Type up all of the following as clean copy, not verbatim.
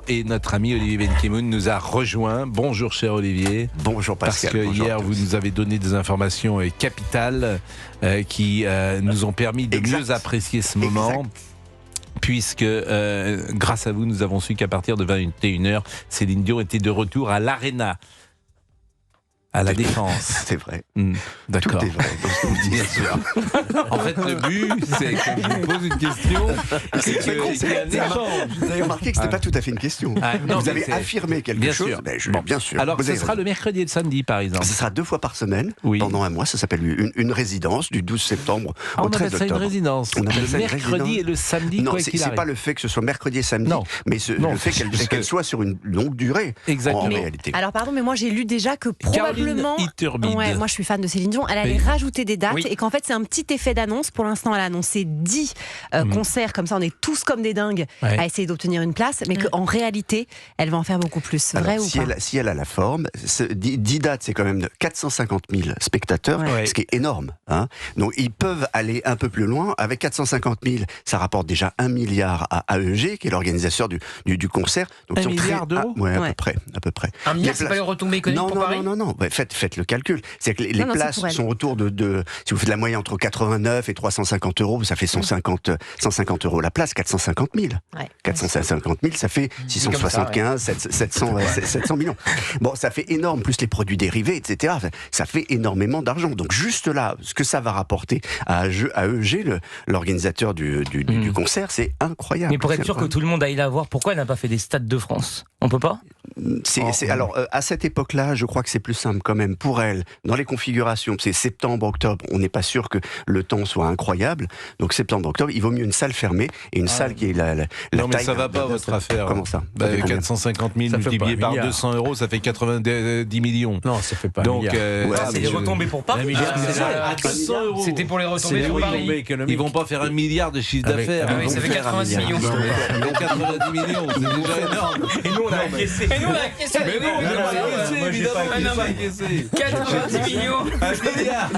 et notre ami Olivier Benkemoun nous a rejoint. Bonjour cher Olivier. Bonjour Pascal. Parce que hier vous nous avez donné des informations capitales qui nous ont permis de mieux apprécier ce moment. Puisque grâce à vous, nous avons su qu'à partir de 21h, Céline Dion était de retour à l'Arena, à la Défense. C'est vrai. D'accord. Tout est vrai. Bien sûr. En fait, le but, c'est que je vous pose une question. C'est qu'il y a un échange. Vous avez remarqué que ce n'était pas tout à fait une question. Non, vous avez affirmé quelque chose. Sûr. Bien sûr. Alors, ce sera le mercredi et le samedi, par exemple. Ce sera 2 fois par semaine, pendant un mois. Ça s'appelle une résidence du 12 septembre au 13 octobre. On appelle ça une résidence. On appelle ça le mercredi et le samedi, non, quoi qu'il arrive. C'est pas le fait que ce soit mercredi et samedi, mais le fait qu'elle soit sur une longue durée. Exactement. En réalité. Alors, pardon, mais moi, j'ai lu déjà que probablement... Ouais, moi je suis fan de Céline Dion, elle allait rajouter des dates et qu'en fait c'est un petit effet d'annonce. Pour l'instant elle a annoncé 10 concerts, comme ça on est tous comme des dingues à essayer d'obtenir une place, mais qu'en réalité elle va en faire beaucoup plus. Vrai alors, ou pas si elle a la forme, 10 dates c'est quand même 450 000 spectateurs, ce qui est énorme. Hein. Donc ils peuvent aller un peu plus loin. Avec 450 000, ça rapporte déjà 1 milliard à AEG, qui est l'organisateur du concert. Donc, 1 milliard d'euros à peu près. 1 milliard, c'est pas les retombées économiques pour Paris ? Non. Faites le calcul. C'est que les places sont autour de... Si vous faites la moyenne entre 89 et 350 euros, ça fait 150 euros la place, 450 000. 450 000, ça fait 675, 700 millions. Bon, ça fait énorme, plus les produits dérivés, etc. Ça fait énormément d'argent. Donc juste là, ce que ça va rapporter à EG, l'organisateur du concert, c'est incroyable. Mais pour être sûr que tout le monde aille la voir, pourquoi elle n'a pas fait des stades de France ? On peut pas ? Alors, à cette époque-là, je crois que c'est plus simple quand même pour elle. Dans les configurations, c'est septembre, octobre, on n'est pas sûr que le temps soit incroyable. Donc septembre, octobre, il vaut mieux une salle fermée et une salle qui est la non, mais taille ça va pas votre affaire. Comment ça 450 000 multiplié par 200 euros, ça fait 90 millions. Non, ça fait pas un milliard. C'est les retombées pour Paris. C'était pour les retombées pour Paris. Ils vont pas faire 1 milliard de chiffre d'affaires. Ça fait 90 millions. 90 millions, c'est déjà énorme. Et nous on a encaissé. Mais non, on a encaissé, évidemment. 90 millions. 1 milliard.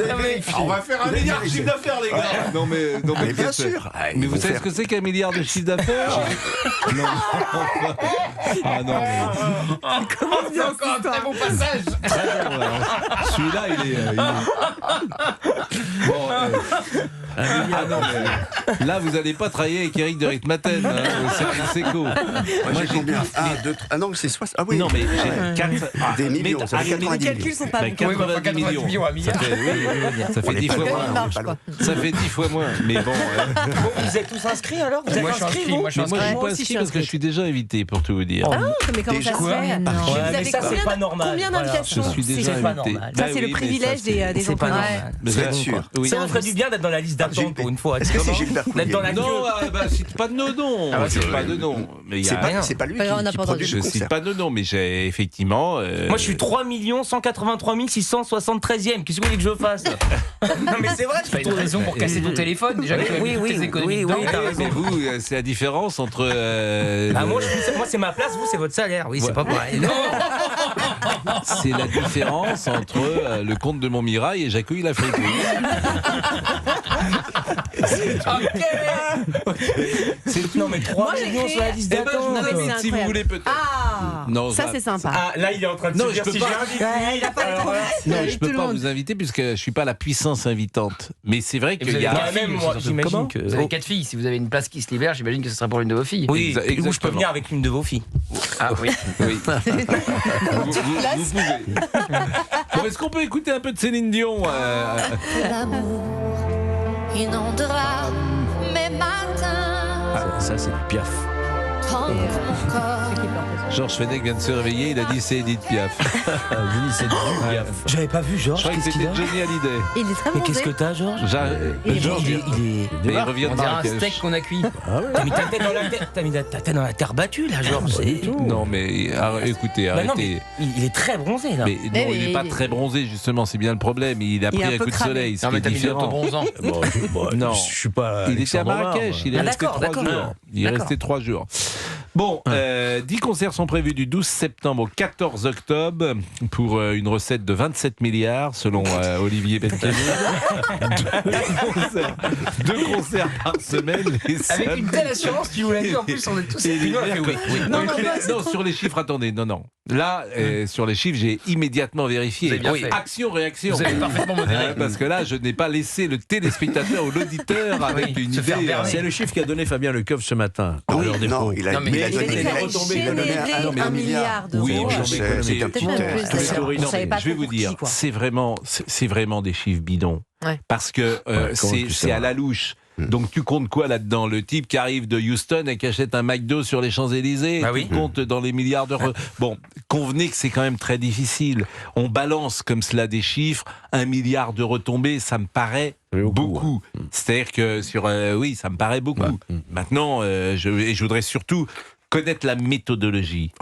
On va faire 1 milliard de chiffre d'affaires, les gars. Non mais bien sûr. Mais vous savez ce que c'est qu'un milliard de chiffre d'affaires? Non. Ah non. Comment c'est encore un très bon passage. Celui-là, il est... Bon, ah non, mais là, vous n'allez pas travailler avec Eric de Ritmaten au service éco. Moi, j'ai combien non, c'est 60. Ah oui. Non, mais j'ai des millions. Ça fait 90 les calculs sont pas bons. 90 millions. Ça fait 10 fois moins. Ça fait 10 fois moins. Mais bon. Vous êtes tous inscrits alors? Vous êtes inscrits? Moi, je ne suis pas inscrit parce que je suis déjà invité, pour tout vous dire. Ah, mais comment ça se fait? Vous avez c'est pas normal. Combien d'invitations? Je suis déjà invité. Ça, c'est le privilège des entrepreneurs. Vous êtes sûr? Ça ferait du bien d'être dans la liste d'attente pour une fois. Est-ce que c'est Gilbert Coulier? D'être dans la queue. Non, cite pas de nos noms. Cite pas de noms. C'est pas lui qui produit le concert. Je cite pas de noms, mais j'ai effectivement... Moi, je suis 3 183 673e. Qu'est-ce que vous voulez que je fasse? Non, mais c'est vrai. C'est pas une raison pour casser ton téléphone, déjà que tu as tes économies. Oui, t'as raison. Mais vous, c'est la différence entre... Moi, c'est ma place, vous, c'est votre salaire. Oui, c'est pas pareil. Non. C'est la différence entre le comte de Montmirail et Jacouille l'Afrique. C'est non, mais 3 millions sur la liste d'attente. Je vous invite si vous voulez peut-être. Ah, non, ça c'est sympa. Ah, là, il est en train de se dire si il a pas non, je peux pas vous inviter puisque je suis pas la puissance invitante. Mais c'est vrai qu'il y a même moi, j'imagine que vous avez 4 filles. Si vous avez une place qui se libère, j'imagine que ce sera pour l'une de vos filles. Oui, ou je peux venir avec l'une de vos filles. Ah oui. Oui. Vous pouvez. Bon, est-ce qu'on peut écouter un peu de Céline Dion L'amour inondera mes matins. Ça, c'est Piaf. Tant que mon corps Georges Fenech vient de se réveiller, il a dit c'est Edith Piaf. Oui, c'est du Piaf. J'avais pas vu Je Georges. croyais que c'était Johnny Hallyday. Il est très Mais bon. qu'est-ce que t'as, Georges? Georges, il il revient de On dirait un Marrakech. steak qu'on a cuit. T'as mis ta tête dans la terre. T'as mis ta tête dans la terre battue, là, Georges. Non, mais écoutez, Bah non, arrêtez. mais il est très bronzé, là. Mais non, il n'est pas très bronzé, justement, c'est bien le problème. Il a pris un coup de soleil, ce Non, qui mais est t'as mis de différent. l'autobronzant. Non. Je suis pas. Il était à Marrakech, il est resté 3 jours. Il est resté 3 jours. Bon, 10 concerts sont prévus du 12 septembre au 14 octobre pour une recette de 27 milliards selon Olivier Benkemoun. 2 concerts par semaine. Avec une telle assurance, tu voulais dire en plus, on est tous Non, sur les chiffres, attendez, non. Là, sur les chiffres, j'ai immédiatement vérifié. Action, réaction. Vous avez parfaitement modéré. Parce que là, je n'ai pas laissé le téléspectateur ou l'auditeur avec une idée. C'est le chiffre qu'a donné Fabien Lecoeuf ce matin. Non, il a donné un milliard d'euros. Oui, c'est un petit test. Je vais vous dire, c'est vraiment des chiffres bidons. Parce que c'est à la louche. Donc tu comptes quoi là-dedans? Le type qui arrive de Houston et qui achète un McDo sur les Champs-Élysées, tu comptes dans les milliards d'euros. Bon, convenez que c'est quand même très difficile. On balance comme cela des chiffres, 1 milliard de retombées, ça me paraît beaucoup. C'est-à-dire que oui, ça me paraît beaucoup. Maintenant, je voudrais surtout connaître la méthodologie.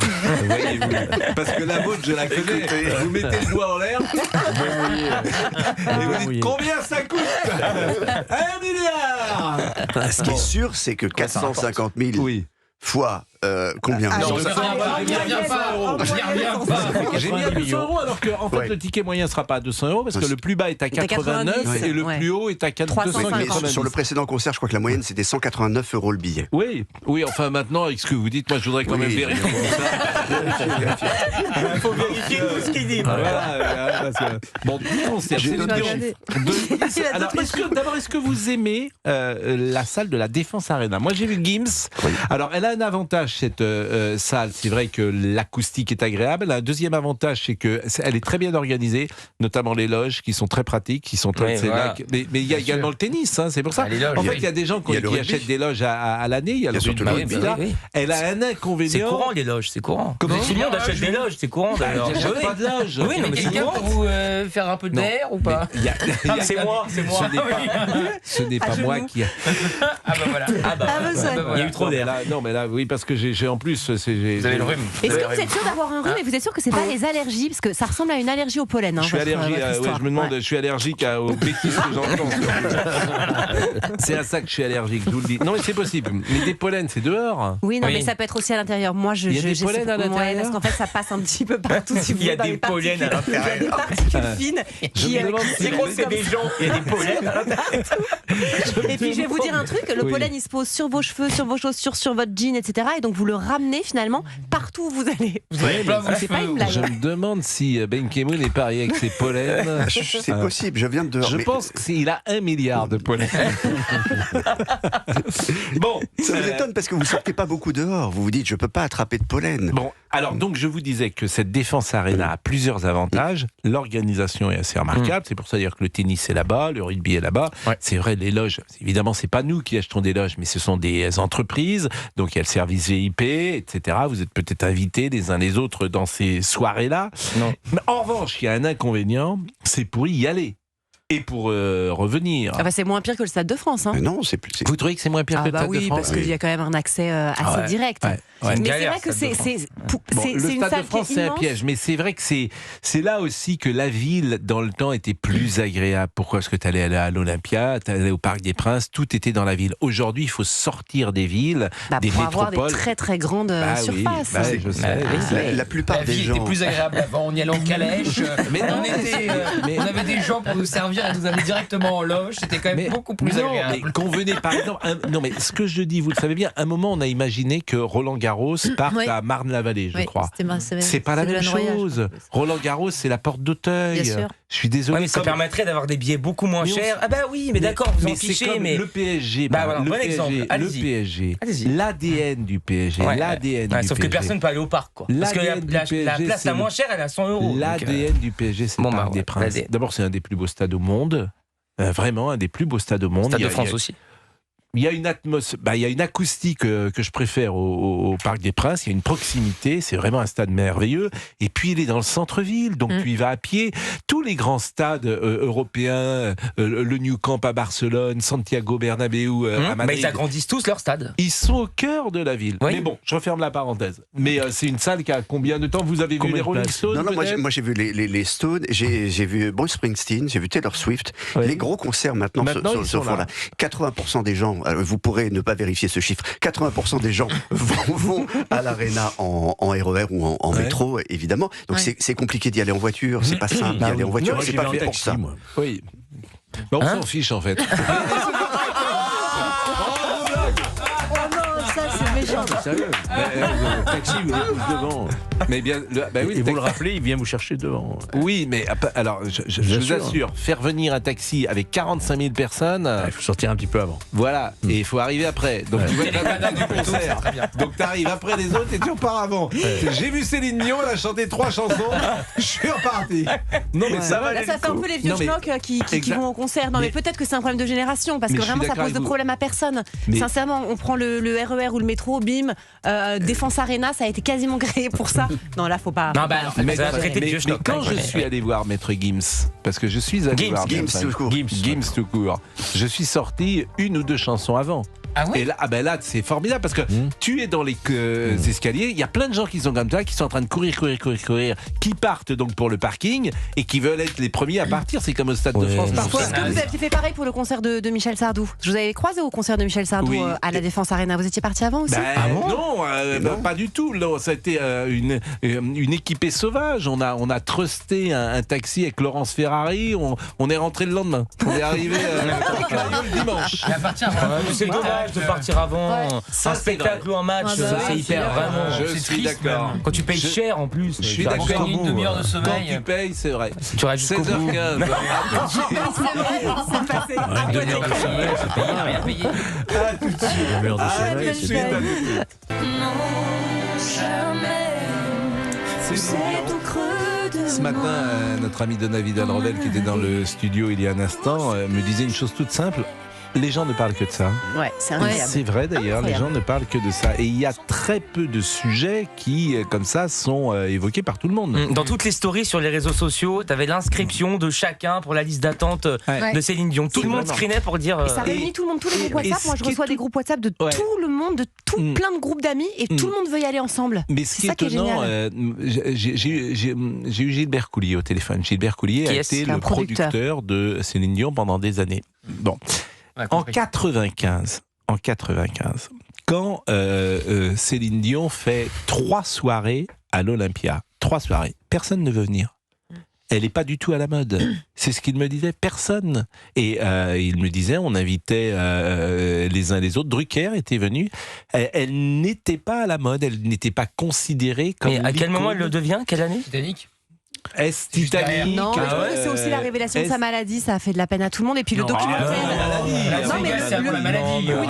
Voyez-vous. Parce que la vôtre, je la connais. Vous mettez le doigt en l'air et vous dites combien ça coûte? 1 milliard. Ce qui est sûr, c'est que 450 000 fois combien? Non, je reviens pas. J'ai mis à 200 euros alors que en fait le ticket moyen ne sera pas à 200 euros parce que le plus bas est à 89 et le plus haut est à 250. Sur le précédent concert, je crois que la moyenne c'était 189 € le billet. Oui, enfin maintenant avec ce que vous dites, moi je voudrais quand même vérifier ça. Il faut vérifier tout ce qu'il dit. Bon, 10 concerts, c'est le Alors est-ce que vous aimez la salle de la Défense Arena? Moi j'ai vu Gims. Alors elle a un avantage cette salle, c'est vrai que l'acoustique est agréable. Elle a un deuxième avantage, c'est qu'elle est très bien organisée, notamment les loges qui sont très pratiques, qui sont très. Mais il y a également le tennis, c'est pour ça. En fait, il y a des gens qui achètent des loges à l'année. Il y a le rugby. Elle a un inconvénient. C'est courant les loges, c'est courant. Comme tout le monde achète des loges, c'est courant d'ailleurs. J'achète pas de loge. Oui, mais quelqu'un pour vous faire un peu d'air ou pas? C'est moi. Ce n'est pas moi qui. Ah bah voilà. Il y a eu trop d'air. Non, mais là, oui, parce que j'ai en plus. Vous avez le rhume. Est-ce que vous êtes sûr d'avoir un rhume et vous êtes sûr que c'est pas les allergies? Parce que ça ressemble à une allergie au pollen. Je suis allergique. Je me demande, je suis allergique aux bêtises que j'entends. C'est à ça que je suis allergique, je vous le dis. Non, mais c'est possible. Mais des pollens, c'est dehors. Oui, non, mais ça peut être aussi à l'intérieur. Moi, il y a des pollens à l'intérieur. Parce qu'en fait, ça passe un petit peu partout. Il y a des pollens à l'intérieur. Il y a des particules fines. C'est gros, c'est des gens. Il y a des pollens à l'intérieur. Et puis, je vais vous dire un truc. Le pollen, il se pose sur vos cheveux, sur vos chaussures, sur votre jean, etc. Et donc, vous le ramenez finalement partout où vous allez. C'est pas une blague. Je me demande si Benkemoun est parié avec ses pollens. C'est possible, je viens de dehors. Je pense qu'il a 1 milliard de pollens. Bon, ça vous étonne parce que vous sortez pas beaucoup dehors. Vous vous dites, je peux pas attraper de pollen. Bon, alors donc je vous disais que cette Défense Arena a plusieurs avantages. L'organisation est assez remarquable. C'est pour ça dire que le tennis est là-bas, le rugby est là-bas. C'est vrai, les loges. Évidemment, c'est pas nous qui achetons des loges, mais ce sont des entreprises. Donc il y a le service VIP, etc. Vous êtes peut-être invités les uns les autres dans ces soirées-là. Non. Mais en revanche, il y a un inconvénient, c'est pour y aller. Et pour revenir. C'est moins pire que le Stade de France. Non, c'est plus. Vous trouvez que c'est moins pire que le Stade de France? Oui, parce qu'il y a quand même un accès assez direct. Mais c'est vrai que c'est le Stade de France, c'est un piège. Mais c'est vrai que c'est là aussi que la ville, dans le temps, était plus agréable. Pourquoi? Parce que tu allais à l'Olympia, tu allais au Parc des Princes, tout était dans la ville. Aujourd'hui, il faut sortir des villes, des pour métropoles. Avoir des très très grandes surfaces. Je sais. La plupart des gens. La vie était plus agréable avant. On y allait en calèche. On avait des gens pour nous servir. Elle nous avait directement en loge, c'était quand même beaucoup plus agréable. Mais convenez par exemple, non mais ce que je dis, vous le savez bien, un moment on a imaginé que Roland Garros parte à Marne-la-Vallée, je crois. C'est pas la même chose. Roland Garros, c'est la porte d'Auteuil. Je suis désolé. Mais ça permettrait d'avoir des billets beaucoup moins chers. Ah bah oui, mais d'accord, vous en fichez, mais le PSG, bon exemple. Le PSG, l'ADN du PSG, sauf que personne ne peut aller au parc, quoi. Parce que la place la moins chère, elle est à 100 €. L'ADN du PSG, c'est le Parc des Princes. D'abord, c'est un des plus beaux stades au monde. Vraiment un des plus beaux stades au monde. Stade de France aussi. Il y a une atmosphère, il y a une acoustique que je préfère au Parc des Princes. Il y a une proximité, c'est vraiment un stade merveilleux. Et puis il est dans le centre-ville, donc tu y vas à pied. Tous les grands stades européens, le Nou Camp à Barcelone, Santiago Bernabéu à Madrid. Ils agrandissent tous leur stade. Ils sont au cœur de la ville. Mais bon, je referme la parenthèse. Mais c'est une salle qui a combien de temps? Vous avez vu les Rolling Stones? Non, moi j'ai vu les Stones, j'ai vu Bruce Springsteen, j'ai vu Taylor Swift. Les gros concerts maintenant se font là. 80% des gens vous pourrez ne pas vérifier ce chiffre, 80% des gens vont à l'Arena en RER ou en métro, évidemment. Donc c'est compliqué d'y aller en voiture, c'est pas simple d'y aller en voiture, c'est pas fait pour ça. Oui. On s'en fiche en fait. Sérieux. Le taxi vous dépose devant. Mais bien, et vous le rappelez, il vient vous chercher devant. Oui, mais alors, je vous assure, faire venir un taxi avec 45 000 personnes. Il faut sortir un petit peu avant. Voilà, et il faut arriver après. Donc tu vas être à la fin du concert. Donc tu arrives après les autres et tu repars avant. J'ai vu Céline Dion, elle a chanté 3 chansons, je suis reparti. Non, mais ça va. Là, ça fait un peu les vieux schnocs qui vont au concert. Non, mais peut-être que c'est un problème de génération, parce que vraiment, ça pose de problème à personne. Sincèrement, on prend le RER ou le métro, bim, Défense Arena, ça a été quasiment créé pour ça. Non, là, faut pas. Non, mais quand je suis allé voir Maître Gims, parce que je suis allé voir Gims tout court, je suis sorti 1 ou 2 chansons avant. Ah ouais. Et là, c'est formidable parce que tu es dans les escaliers, il y a plein de gens qui sont comme toi, qui sont en train de courir, qui partent donc pour le parking et qui veulent être les premiers à partir. C'est comme au Stade de France parfois. Est-ce que vous avez fait pareil pour le concert de Michel Sardou? Je vous avais croisé au concert de Michel Sardou à la Défense Arena. Vous étiez parti avant aussi? Non, pas du tout. Non, ça a été une équipée sauvage. On a trusté un taxi avec Laurence Ferrari. On est rentré le lendemain. On est arrivé le dimanche. C'est dommage de partir avant un spectacle ou un match. C'est hyper vraiment. Je suis d'accord. Quand tu payes cher en plus. Je suis d'accord. Une demi-heure de sommeil. Quand tu payes, c'est vrai. Tu restes jusqu'au bout. 16h15. Une demi-heure de sommeil, c'est pas mal. Rien payé. Une demi-heure de sommeil, c'est pas mal. Ce matin, notre ami Donna Vidal-Rovell, qui était dans le studio il y a un instant, me disait une chose toute simple. Les gens ne parlent que de ça. Ouais, c'est incroyable. C'est vrai d'ailleurs, les gens ne parlent que de ça. Et il y a très peu de sujets qui, comme ça, sont évoqués par tout le monde. Dans toutes les stories sur les réseaux sociaux, tu avais l'inscription de chacun pour la liste d'attente de Céline Dion. Tout le monde screenait pour dire. Et ça réunit tout le monde, tous les groupes WhatsApp. Moi, je reçois des groupes WhatsApp de tout le monde, de plein de groupes d'amis, et tout le monde veut y aller ensemble. Mais ce qui est étonnant, j'ai eu Gilbert Coulier au téléphone. Gilbert Coulier a été le producteur de Céline Dion pendant des années. Bon. En 95, quand Céline Dion fait 3 soirées à l'Olympia, 3 soirées, personne ne veut venir. Elle n'est pas du tout à la mode. C'est ce qu'il me disait, personne. Et il me disait, on invitait les uns les autres. Drucker était venu. Elle n'était pas à la mode, elle n'était pas considérée comme. Et à quel moment elle le devient? Quelle année? Titanic. Titanic. Non, c'est aussi la révélation de sa maladie, ça a fait de la peine à tout le monde. Et puis le documentaire. Non, mais la maladie. Oui,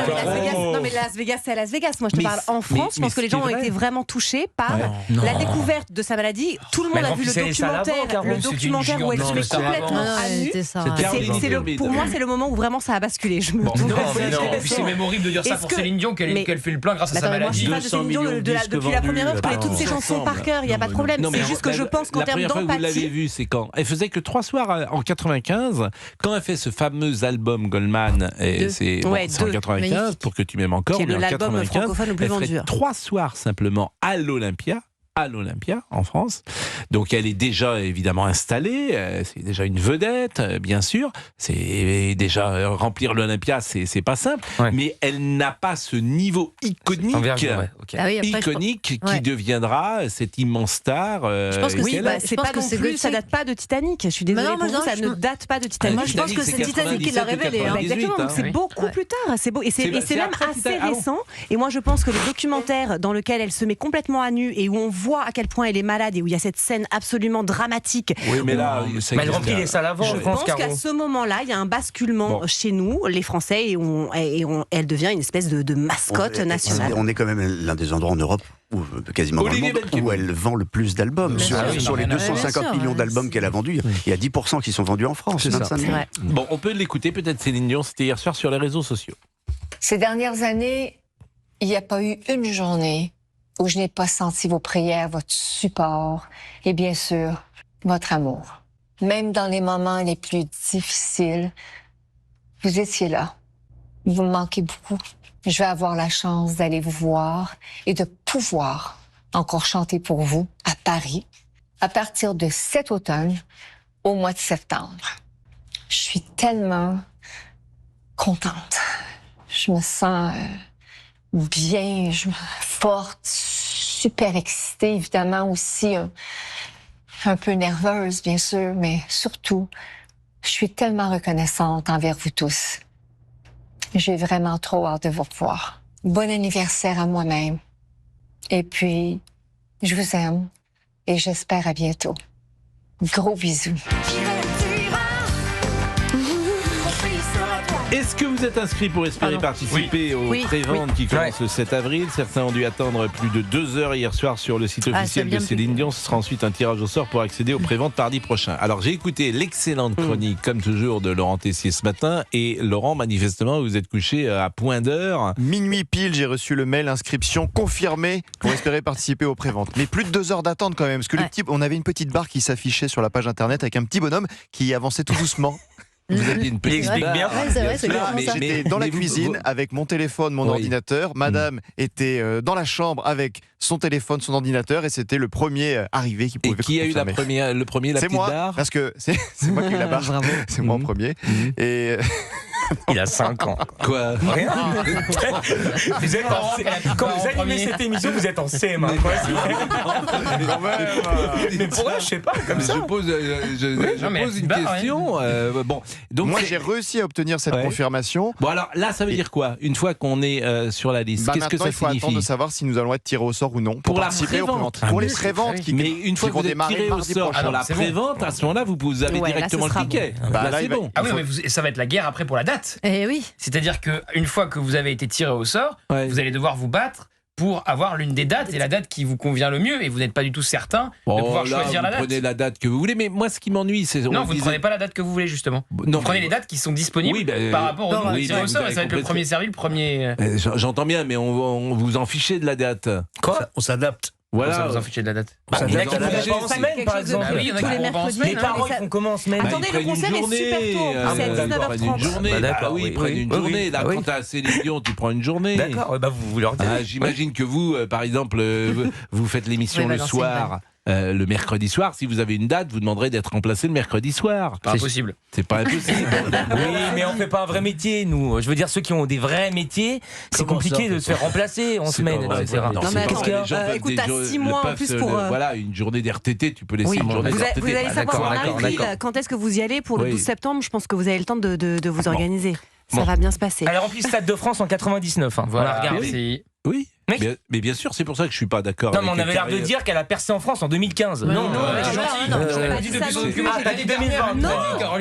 non, mais Las Vegas, c'est à Las Vegas. Moi, je te parle en France. Je pense que les gens ont été vraiment touchés par la découverte de sa maladie. Tout le monde a vu le documentaire où elle se met complètement à nu. Pour moi, c'est le moment où vraiment ça a basculé. Je me Non, puis c'est même horrible de dire ça pour Céline Dion, qu'elle fait le plein grâce à sa maladie. Moi, je suis fan de Céline Dion depuis la première heure. Je connais toutes ses chansons par cœur. Il n'y a pas de problème. C'est juste que je pense qu'en termes d'empathie. Vous l'avez vu, c'est quand elle faisait que 3 soirs en 95, quand elle fait ce fameux album Goldman, et c'est en 95 pour que tu m'aimes encore, mais en 95, elle ferait 3 soirs simplement à l'Olympia en France. Donc elle est déjà évidemment installée, c'est déjà une vedette, bien sûr. C'est déjà remplir l'Olympia, c'est pas simple, mais elle n'a pas ce niveau iconique, qui deviendra cette immense star. Je pense que c'est pas non plus, ça date pas de Titanic. Je suis désolée, ça ne date pas de Titanic. Moi, je pense que c'est Titanic qui l'a révélé. Exactement, c'est beaucoup plus tard. C'est beau et c'est même assez récent. Et moi, je pense que le documentaire dans lequel elle se met complètement à nu et où on voit à quel point elle est malade et où il y a cette scène absolument dramatique. Oui, mais là, elle remplit les salles avant. Je pense qu'à ce moment-là, il y a un basculement chez nous, les Français, et elle devient une espèce de mascotte nationale. On est quand même l'un des endroits en Europe où elle vend le plus d'albums. Sur les 250 millions d'albums qu'elle a vendus, il y a 10% qui sont vendus en France. Bon, on peut l'écouter peut-être, Céline Dion, c'était hier soir sur les réseaux sociaux. Ces dernières années, il n'y a pas eu une journée où je n'ai pas senti vos prières, votre support et bien sûr, votre amour. Même dans les moments les plus difficiles, vous étiez là. Vous me manquez beaucoup. Je vais avoir la chance d'aller vous voir et de pouvoir encore chanter pour vous à Paris à partir de cet automne au mois de septembre. Je suis tellement contente. je me sens bien, forte, super excitée, évidemment aussi un peu nerveuse, bien sûr, mais surtout, je suis tellement reconnaissante envers vous tous. J'ai vraiment trop hâte de vous revoir. Bon anniversaire à moi-même. Et puis, je vous aime et j'espère à bientôt. Gros bisous. Est-ce que vous êtes inscrit pour espérer participer aux préventes qui commencent le 7 avril? Certains ont dû attendre plus de 2 heures hier soir sur le site officiel de Céline Dion. Ce sera ensuite un tirage au sort pour accéder aux préventes mardi prochain. Alors j'ai écouté l'excellente chronique, comme toujours, de Laurent Tessier ce matin. Et Laurent, manifestement, vous êtes couché à point d'heure. Minuit pile, j'ai reçu le mail, inscription confirmée pour espérer participer aux préventes. Mais plus de 2 heures d'attente quand même, parce que on avait une petite barre qui s'affichait sur la page internet avec un petit bonhomme qui avançait tout doucement. Vous aviez une petite explique bien. J'étais dans la cuisine avec mon téléphone, mon ordinateur. Madame était dans la chambre avec son téléphone, son ordinateur, et c'était le premier arrivé qui pouvait confirmer. Et qui a eu le premier, la petite barre? C'est moi, parce que c'est moi qui ai eu la barre. C'est moi en premier. Et il a 5 ans. Quoi? Rien. Vous êtes quand vous animez cette émission, vous êtes en CM1. Mais pourquoi? Je sais pas, comme ça. Je pose une question. Bon, donc moi j'ai réussi à obtenir cette confirmation. Bon alors là ça veut dire quoi? Une fois qu'on est sur la liste, qu'est-ce que ça signifie? Il faut attendre de savoir si nous allons être tirés au sort ou non pour participer aux préventes. Pour les préventes qui mais une fois que vous êtes tiré au sort pour la prévente, à ce moment-là vous avez directement le ticket. Là c'est bon. Ah oui, mais ça va être la guerre après pour la date. Oui. C'est-à-dire qu'une fois que vous avez été tiré au sort, vous allez devoir vous battre pour avoir l'une des dates et la date qui vous convient le mieux, et vous n'êtes pas du tout certain de pouvoir choisir la date. Vous prenez la date que vous voulez, mais moi ce qui m'ennuie c'est... Non, vous ne prenez pas la date que vous voulez justement. Vous prenez les dates qui sont disponibles par rapport au tiré au sort, et ça va être le premier servi, le premier... J'entends bien, mais on vous en fichez de la date. Quoi? On s'adapte. Voilà, vous en fichez de la date. Il y en a qui font pas en semaine, par exemple. Oui, il y en a qui font pas en semaine. Les parents, ils font comment en semaine? Attendez, le concert est super tôt. C'est à 19h30. Une journée. D'accord, oui, ils prennent une journée. Là, quand t'as Céline Dion, tu prends une journée. D'accord, vous leur dites. J'imagine que vous, par exemple, vous faites l'émission le soir. Le mercredi soir, si vous avez une date, vous demanderez d'être remplacé le mercredi soir. Pas impossible. C'est pas impossible. Oui, mais on fait pas un vrai métier, nous. Je veux dire, ceux qui ont des vrais métiers, c'est compliqué de se faire remplacer en semaine, etc. Non, mais attends, écoute, t'as 6 mois en plus pour... Voilà, une journée d'RTT, tu peux laisser une journée d'RTT. Vous allez savoir en avril, quand est-ce que vous y allez pour le 12 septembre. Je pense que vous avez le temps de vous organiser. Ça va bien se passer. Elle a rempli le Stade de France en 99. Voilà, regarde. Oui. Mais bien sûr, c'est pour ça que je suis pas d'accord. Non, mais on avait l'air de dire qu'elle a percé en France en 2015. Non,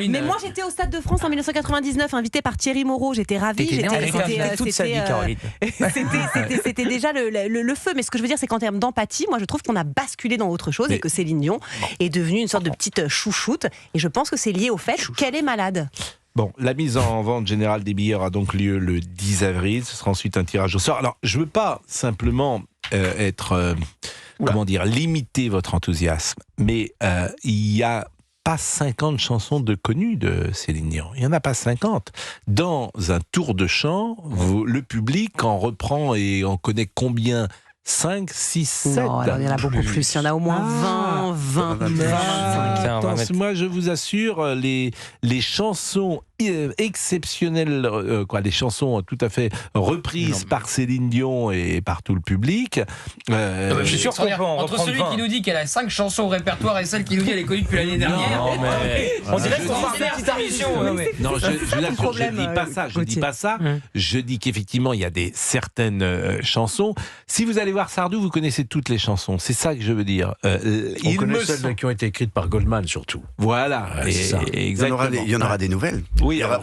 mais moi j'étais au Stade de France en 1999, invitée par Thierry Moreau. J'étais ravie. C'était déjà le feu. Mais ce que je veux dire, c'est qu'en termes d'empathie, moi je trouve qu'on a basculé dans autre chose et que Céline Dion est devenue une sorte de petite chouchoute. Et je pense que c'est lié au fait qu'elle est malade. Bon, la mise en vente générale des billets aura donc lieu le 10 avril. Ce sera ensuite un tirage au sort. Alors, je ne veux pas simplement limiter votre enthousiasme, mais il n'y a pas 50 chansons de connues de Céline Dion. Il n'y en a pas 50. Dans un tour de chant, le public en reprend et en connaît combien ? 5, 6, 7. Non, alors il y en a beaucoup plus. Il y en a au moins 20, 25. Moi, je vous assure, les chansons exceptionnelles, les chansons tout à fait reprises par Céline Dion et par tout le public. Je suis sûr qu'on entre celui qui nous dit qu'elle a 5 chansons au répertoire et celle qui nous dit qu'elle est connue depuis l'année dernière. On dirait qu'on parle de petite émission. Non, je dis pas ça. Je dis qu'effectivement, il y a certaines chansons. Si vous allez voir Sardou, vous connaissez toutes les chansons. C'est ça que je veux dire. On connaît celles qui ont été écrites par Goldman, surtout. Voilà. Exactement. Il y en aura des nouvelles. Oui, il y aura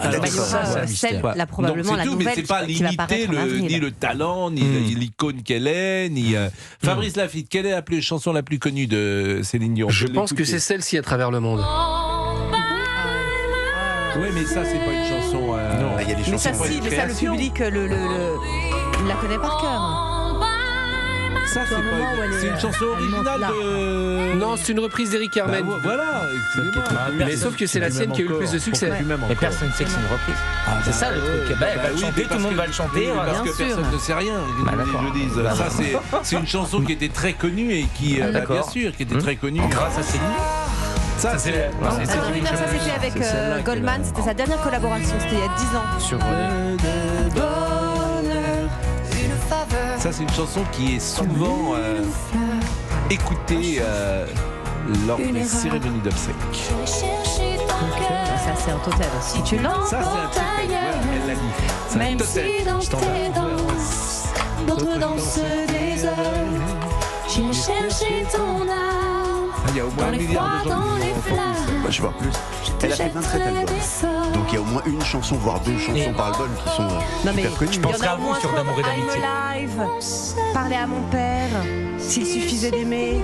probablement la nouvelle. Mais c'est pas limité ni le talent, ni l'icône qu'elle est, ni Fabrice Lafitte. Quelle est la chanson la plus connue de Céline Dion? Je pense que c'est celle-ci, À travers le monde. Oui, mais ça, c'est pas une chanson. Non, il y a des chansons. Mais ça, le public la connaît par cœur. Ça, c'est une chanson originale de... Non, c'est une reprise d'Éric Carmen. Voilà, mais sauf que c'est la sienne qui a eu le plus de succès. Mais personne ne sait que c'est une reprise. C'est ça le truc. Elle va le chanter, tout le monde va le chanter. Parce que personne ne sait rien, je dis. Ça, c'est une chanson qui était très connue et qui, bien sûr, qui était très connue grâce à Céline. Ça, c'était avec Goldman, c'était sa dernière collaboration, c'était il y a 10 ans. Sur Ça, c'est une chanson qui est souvent écoutée lors des cérémonies d'obsèques. Ça, c'est un totem. Si tu lances, ça, c'est un totem. Ouais, elle l'a dit. C'est même un totem. si dans tes danses, d'autres dansent des heures, j'ai cherché ton âme. Il y a au moins Dans un les milliard froids, de gens dans qui les ont entendu ça. Bah, je vois plus. Elle a fait 27 albums. Donc il y a au moins une chanson, voire deux chansons par album qui sont hyper connues. Je penserai à vous sur D'amour et d'amitié. I'm Alive, Parler à mon père, S'il suffisait d'aimer.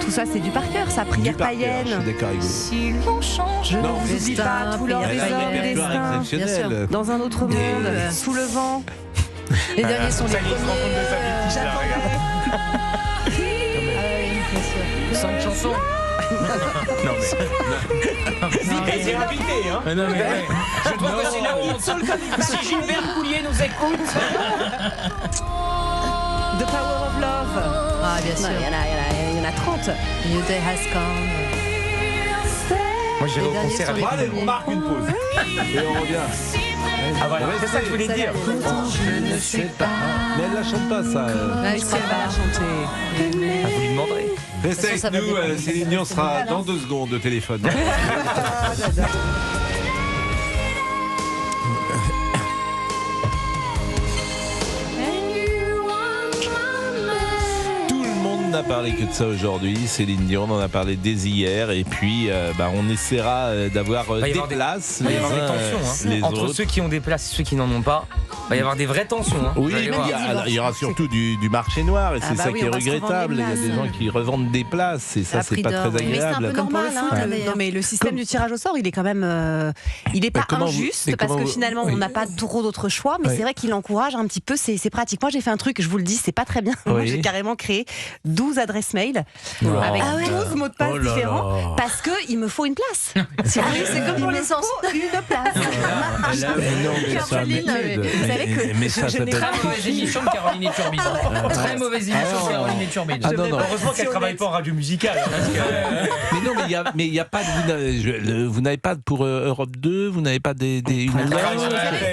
Tout ça, c'est du par cœur, ça, prière païenne. Je suis d'accord avec vous. Si l'on change, Je ne vous oublie pas, tout leur Elle a un répertoire exceptionnel. Dans un autre monde, sous le vent. Les derniers sont les Ça y est, il se rend compte de sa bêtise, là, regarde. 5 chansons. Non mais. Et c'est invité, hein. Non, mais ouais. Je trouve que c'est la honte. Si Gilbert Coulier nous écoute. The Power of Love. Ah, bien sûr. Il y en a 30. New Day Has Come. Moi j'irai au concert avec. Allez, on marque une pause. Et on revient. Ah voilà, c'est ça que je voulais dire. Je ne sais pas. Mais elle la chante pas, ça. Je crois pas la chanter. Ah, vous lui demanderez. Restez avec nous, Céline Dion sera dans 2 secondes de téléphone. On n'a parlé que de ça aujourd'hui. Céline Dion, on en a parlé dès hier. Et puis, on essaiera d'avoir des places. Il va y avoir des tensions entre autres. ceux qui ont des places et ceux qui n'en ont pas. Il va y avoir des vraies tensions. Oui, il y aura surtout du marché noir. Et c'est ça qui est regrettable. Il y a des gens qui revendent des places. Et ça, c'est pas très agréable. Mais c'est un peu normal. Non, mais le système du tirage au sort, il est quand même. Il n'est pas injuste parce que finalement, on n'a pas trop d'autres choix. Mais c'est vrai qu'il encourage un petit peu. C'est pratique. Moi, j'ai fait un truc, je vous le dis, c'est pas très bien. Moi, j'ai carrément créé 12 adresses mail avec 12 mots de passe différents parce qu'il me faut une place. C'est comme pour l'essence, une place. Vous savez que Très mauvaise émission de Caroline et Turbide. Très mauvaise émission de Caroline et Turbide. Heureusement qu'elle travaille pas en radio musicale. Mais non, mais il y a pas. Vous n'avez pas pour Europe 2, vous n'avez pas des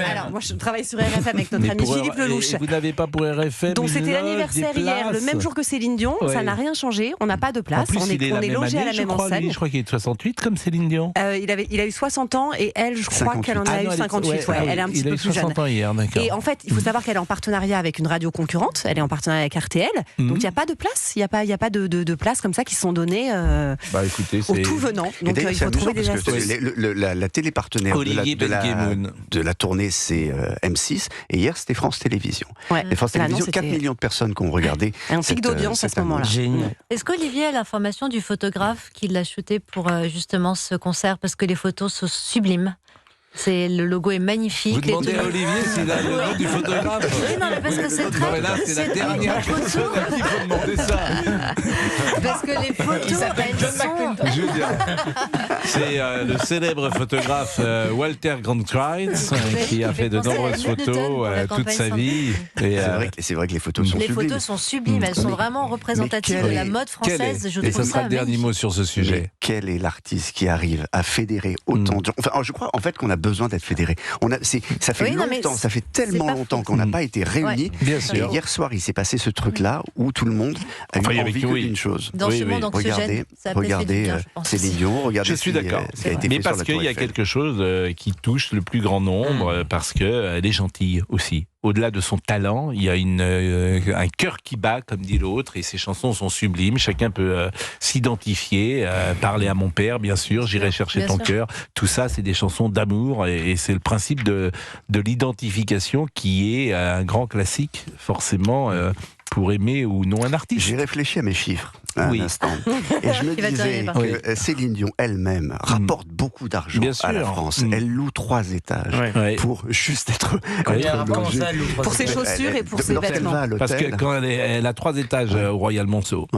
Alors moi je travaille sur RFM avec notre ami Philippe Lelouch. Vous n'avez pas pour RFM. Donc c'était l'anniversaire hier, le même jour que Céline Dion. Ça n'a rien changé. On n'a pas de place. On est logé à la même enseigne. Je crois qu'il est de 68 comme Céline Dion. Il a eu 60 ans et elle, je crois qu'elle en a eu 58. Elle est un petit peu plus jeune. Et en fait, il faut savoir qu'elle est en partenariat avec une radio concurrente. Elle est en partenariat avec RTL. Donc il n'y a pas de place. Il n'y a pas de place comme ça qui sont données aux tout venants. Donc il faut trouver des astuces. La télé partenaire de la tournée, c'est M6. Et hier, c'était France Télévisions. Et France Télévisions, 4 millions de personnes qui ont regardé. Un pic d'audience à ce moment-là. Génial. Est-ce qu'Olivier a l'information du photographe qui l'a shooté pour justement ce concert? Parce que les photos sont sublimes. Le logo est magnifique. Vous demandez à Olivier s'il a le nom du photographe. Oui, non, mais parce que c'est très... Là, c'est la dernière personne à qui il faut demander ça. Parce que les photos, elles sont... Je veux dire, c'est le célèbre photographe Walter Cronkite qui a fait de nombreuses photos toute sa vie. C'est vrai que les photos sont sublimes. Les photos sont sublimes, elles sont vraiment représentatives de la mode française. Et ce sera le dernier mot sur ce sujet. Quel est l'artiste qui arrive à fédérer autant de gens? Enfin, je crois en fait qu'on a besoin d'être fédéré. Ça fait longtemps, ça fait tellement longtemps qu'on n'a pas été réunis. Bien sûr. Et hier soir, il s'est passé ce truc-là où tout le monde a eu envie d'une chose. Dans ce monde anxiogène, regardez Céline Dion, regardez. Je suis d'accord. Mais parce qu'il y a quelque chose qui touche le plus grand nombre, parce qu'elle est gentille aussi. Au-delà de son talent, il y a un cœur qui bat, comme dit l'autre, et ses chansons sont sublimes. Chacun peut s'identifier. Parler à mon père, bien sûr. J'irai chercher ton cœur. Tout ça, c'est des chansons d'amour, et c'est le principe de l'identification qui est un grand classique, forcément. Pour aimer ou non un artiste. J'ai réfléchi à mes chiffres un instant. Et je me disais que Céline Dion elle-même rapporte beaucoup d'argent à la France. Elle loue 3 étages pour juste être logée. Pour ses chaussures et pour ses vêtements. Parce que quand elle a 3 étages au Royal Monceau.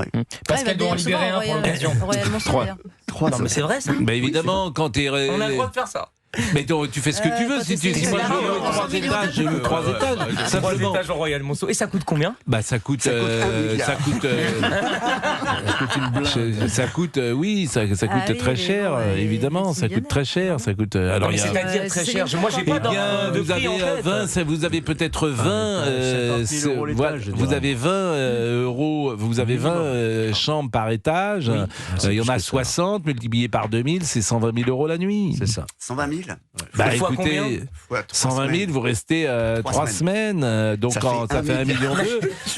Parce qu'elle doit en libérer un pour l'occasion. 3. Non mais c'est vrai ça. Bah évidemment, quand t'es... On a le droit de faire ça. Mais donc, tu fais ce que tu veux. Si moi je veux 3 étages, je veux 3 étages. 3 étages au Royal Monceau. Et ça coûte combien? Bah ça coûte une blinde. Ça coûte, ça coûte très cher, évidemment. Ça coûte très cher. Ça coûte. Alors, c'est-à-dire très cher. Moi, j'ai pas de vous avez prix, en fait. vous avez peut-être 20. Vous avez 20 euros. Vous avez 20 chambres par étage. Il y en a 60 multiplié par 2000, c'est 120 000 euros la nuit. C'est ça. 120 000. Bah écoutez, 120 000, vous restez 3 semaines. Donc ça fait 1,2 million.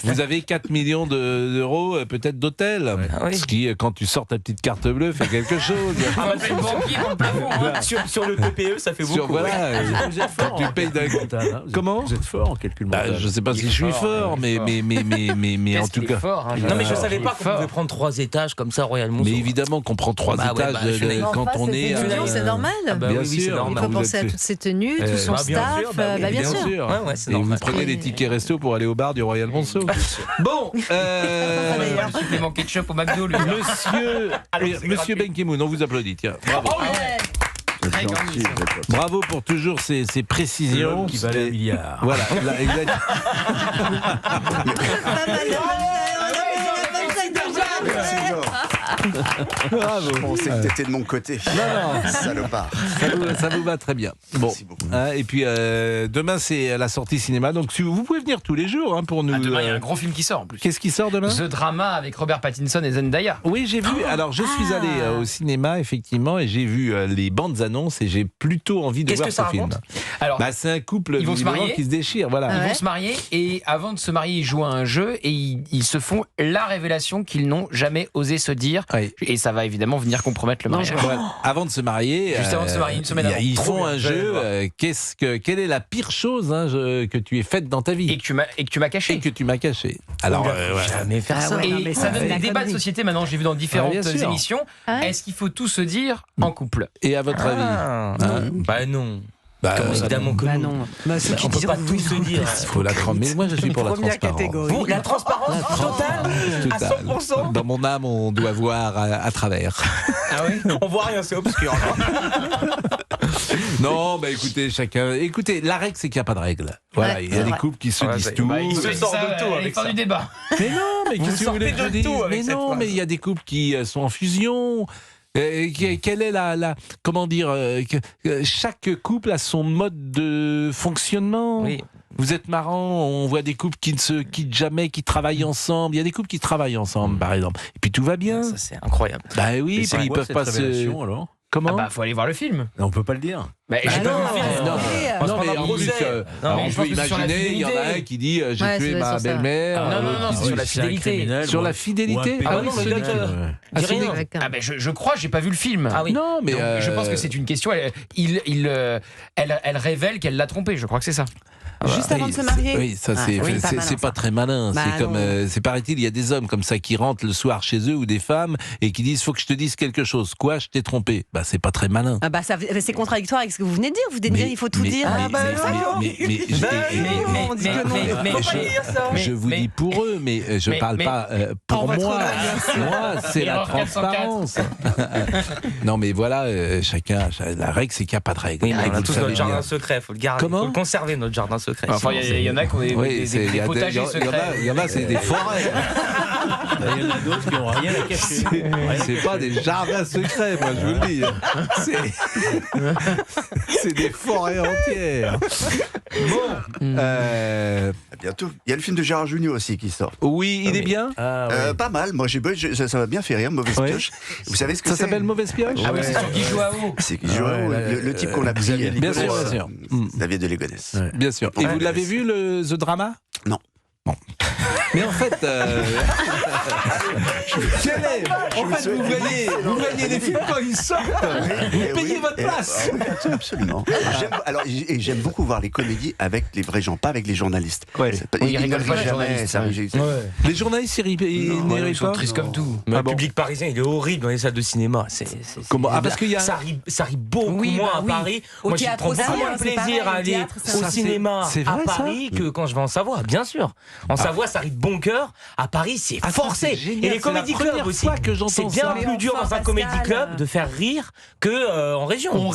Vous avez 4 millions d'euros peut-être d'hôtel. Ce qui, quand tu sors ta petite carte bleue, fait quelque chose. Sur le TPE, ça fait beaucoup. Voilà. Vous êtes fort. Tu payes Comment vous êtes fort en calcul mental. Je sais pas si je suis fort, mais en tout cas. Non, mais je savais pas qu'on pouvait prendre 3 étages comme ça, Royal Monceau. Mais évidemment qu'on prend 3 étages quand on est. C'est normal. Bien sûr. Il faut penser à toutes ses tenues, tout son staff. Bien sûr. Et vous prenez les tickets resto pour aller au bar du Royal Monceau. Bon. Supplément ketchup au McDo, lui. Monsieur Ben Ki-moon, on vous applaudit. Tiens, bravo. Bravo pour toujours ces précisions. Qui valait 1 milliard. Voilà, exactement. Bravo. On sait que t'étais de mon côté. Non. Salopard. Ça vous va très bien. Bon. Et puis demain c'est la sortie cinéma. Donc vous pouvez venir tous les jours pour nous. Demain il y a un gros film qui sort en plus. Qu'est-ce qui sort demain? The Drama avec Robert Pattinson et Zendaya. Oui, j'ai vu. Alors je suis allé au cinéma effectivement et j'ai vu les bandes annonces et j'ai plutôt envie de voir ce film. Alors, c'est un couple qui se déchire. Voilà. Ils vont se marier et avant de se marier ils jouent à un jeu et ils se font la révélation qu'ils n'ont jamais osé se dire. Oui. Et ça va évidemment venir compromettre le mariage. Avant de se marier, juste avant de se marier, une semaine avant. Ils font un jeu. Quelle est la pire chose que tu aies faite dans ta vie et que tu m'as caché. Alors, jamais faire ça. Et ça donne des débats de société maintenant. J'ai vu dans différentes émissions. Est-ce qu'il faut tout se dire en couple? Et à votre avis? Bah non. Évidemment que non. On peut pas tout se dire. Il faut la transparence. Mais moi, je suis pour la transparence. Vous, la transparence totale à 100%. Dans mon âme, on doit voir à travers. Ah oui. On voit rien, c'est obscur. Non, écoutez, chacun. Écoutez, la règle, c'est qu'il n'y a pas de règle. Voilà, il y a des couples qui se disent tout. Ils se sortent de tout avec ça. Du débat. Mais non, mais qu'est-ce que vous voulez que je dise? Mais non, mais il y a des couples qui sont en fusion. Quelle est comment dire, chaque couple a son mode de fonctionnement. Oui. Vous êtes marrant, on voit des couples qui ne se quittent jamais, qui travaillent ensemble. Il y a des couples qui travaillent ensemble, par exemple. Et puis tout va bien. Ça, c'est incroyable. Oui, puis ils peuvent pas se. Alors Comment? Faut aller voir le film. On peut pas le dire. J'ai pas vu le film. Non, mais en plus, on peut imaginer, il y en a un qui dit j'ai tué ma belle-mère. Non, c'est sur la fidélité. Sur la fidélité? Ah non, mais je crois, j'ai pas vu le film. Ah oui. Non, mais je pense que c'est une question. Elle révèle qu'elle l'a trompé. Je crois que c'est ça. Juste avant de se marier. Oui, ça c'est pas très malin. C'est comme, paraît-il, il y a des hommes comme ça qui rentrent le soir chez eux ou des femmes et qui disent faut que je te dise quelque chose. Quoi, je t'ai trompé? C'est pas très malin. C'est contradictoire avec ce que vous venez de dire. Vous venez de dire il faut tout dire. Je vous dis pour eux, mais je parle pas pour moi. Moi, c'est la transparence. Non, mais voilà, chacun. La règle, c'est qu'il n'y a pas de règle. Oui, on a tous notre jardin secret. Faut le garder. Faut le conserver, notre jardin secret. Enfin, il y en a qui ont des potagers secrets. Il y en a, c'est des forêts. Il y en a d'autres qui n'ont rien à cacher. C'est pas des jardins secrets, moi je vous le dis. C'est des forêts entières. Bon. À bientôt. Il y a le film de Gérard Jugnot aussi qui sort. Oui, il est bien. Pas mal. Moi, ça m'a bien fait rire. Mauvaise pioche. Vous savez ce que ça c'est? s'appelle Mauvaise pioche? Ah oui, c'est sur Guy Joao. C'est Guy Joao, le type qu'on a pris. Bien sûr. David de Ligonnès. Bien sûr. Et vous l'avez vu, The Drama? Non. Bon. Mais en fait, vous voyez les films quand ils sortent. Vous payez votre place. Absolument. J'aime beaucoup voir les comédies avec les vrais gens, pas avec les journalistes. Ils rigolent pas, les journalistes. Les journalistes, ils sont tristes comme tout. Le public parisien, il est horrible dans les salles de cinéma. Comment? Parce qu'il y a ça rit beaucoup moins à Paris. Moi, je prends beaucoup moins de plaisir à aller au cinéma à Paris que quand je vais en Savoie, bien sûr. En Savoie, ça ça rit de bon cœur. À Paris, c'est forcé. Et les comédie clubs aussi. C'est bien plus dur dans un comédie club de faire rire que en région.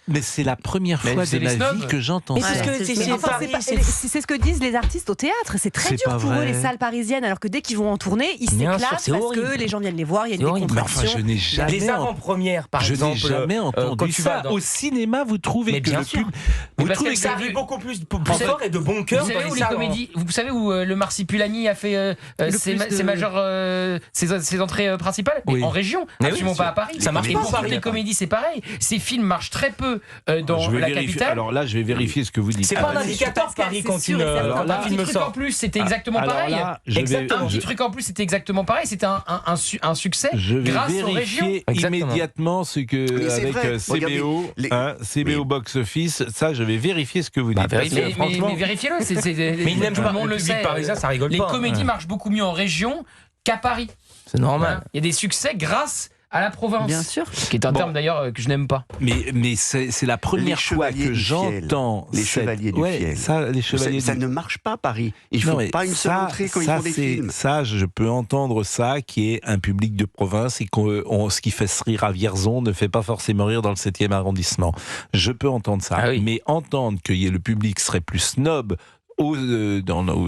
Mais c'est la première fois de ma vie que j'entends ça. C'est ce que disent les artistes au théâtre. C'est très dur pour eux, les salles parisiennes, alors que dès qu'ils vont en tournée, ils s'éclatent parce que les gens viennent les voir, il y a des contractions. Les avant-premières, par exemple. Je n'ai jamais entendu ça. Au cinéma, vous trouvez que le public... Vous trouvez que ça arrive beaucoup plus fort et de bon cœur dans les comédies. Vous savez où le Marsipulani a fait ses entrées principales? En région, absolument pas à Paris. Ça marche pour les comédies, c'est pareil. Ces films marchent très peu dans la capitale. Alors là, je vais vérifier ce que vous dites. C'est pas un indicateur Paris quand un film sort. En plus, c'était exactement pareil. Un petit truc en plus, c'était exactement pareil. C'était un succès grâce aux régions. Je vais vérifier immédiatement ce que avec CBO Box Office. Ça, je vais vérifier ce que vous dites. Mais vérifiez-le. Mais il n'aime pas le public parisien, ça rigole pas. Les comédies marchent beaucoup mieux en région qu'à Paris. C'est normal. Il y a des succès grâce à la province. Bien sûr. Qui est un terme d'ailleurs que je n'aime pas. Mais c'est la première fois que j'entends les chevaliers du fiel. Ça ne marche pas à Paris. Il ne faut pas une seule entrée quand ils font des films. Ça, je peux entendre ça, qui est un public de province et ce qui fait rire à Vierzon ne fait pas forcément rire dans le 7e arrondissement. Je peux entendre ça. Mais entendre que le public serait plus snob au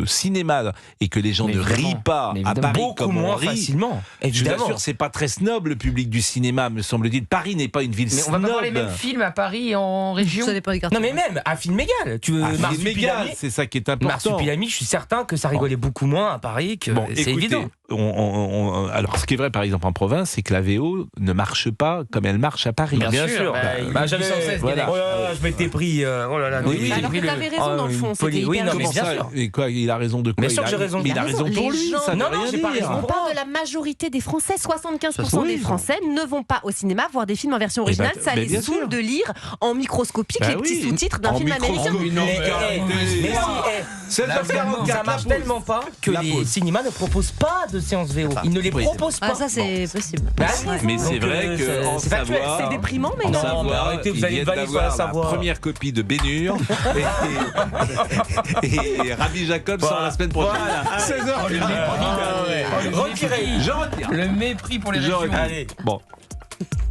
cinéma et que les gens ne rient pas à Paris comme on rit facilement. Je vous assure, c'est pas très snob le public du cinéma, me semble-t-il. Paris n'est pas une ville snob. On va pas voir les mêmes films à Paris et en région. Ça dépend des quartiers. Non mais même à film égal. Tu veux Marsupilami, c'est ça qui est important. Marsupilami, je suis certain que ça rigolait beaucoup moins à Paris que c'est évident. Alors, ce qui est vrai, par exemple, en province, c'est que la VO ne marche pas comme elle marche à Paris. Bien sûr. Je m'étais pris. Oh là là. Alors que t'avais raison dans le fond. C'était hyper Comment ça ? Et quoi, il a raison de quoi ? Bien sûr que j'ai raison. Il a raison pour lui. Ça ne veut rien dire. On parle de la majorité des Français. 75% des Français ne vont pas au cinéma voir des films en version originale. Ça les saoule de lire en microscopique les petits sous-titres d'un film américain. Ça marche tellement pas que les cinémas ne proposent pas de séances VO. Ils ne les proposent pas. Ça, c'est possible. Mais c'est vrai qu'en Savoie... C'est déprimant, mais non. Arrêtez, vous allez d'avoir la première copie de Bénure et Rabbi Jacob sort la semaine prochaine. 16h. Le mépris pour les régions. Bon.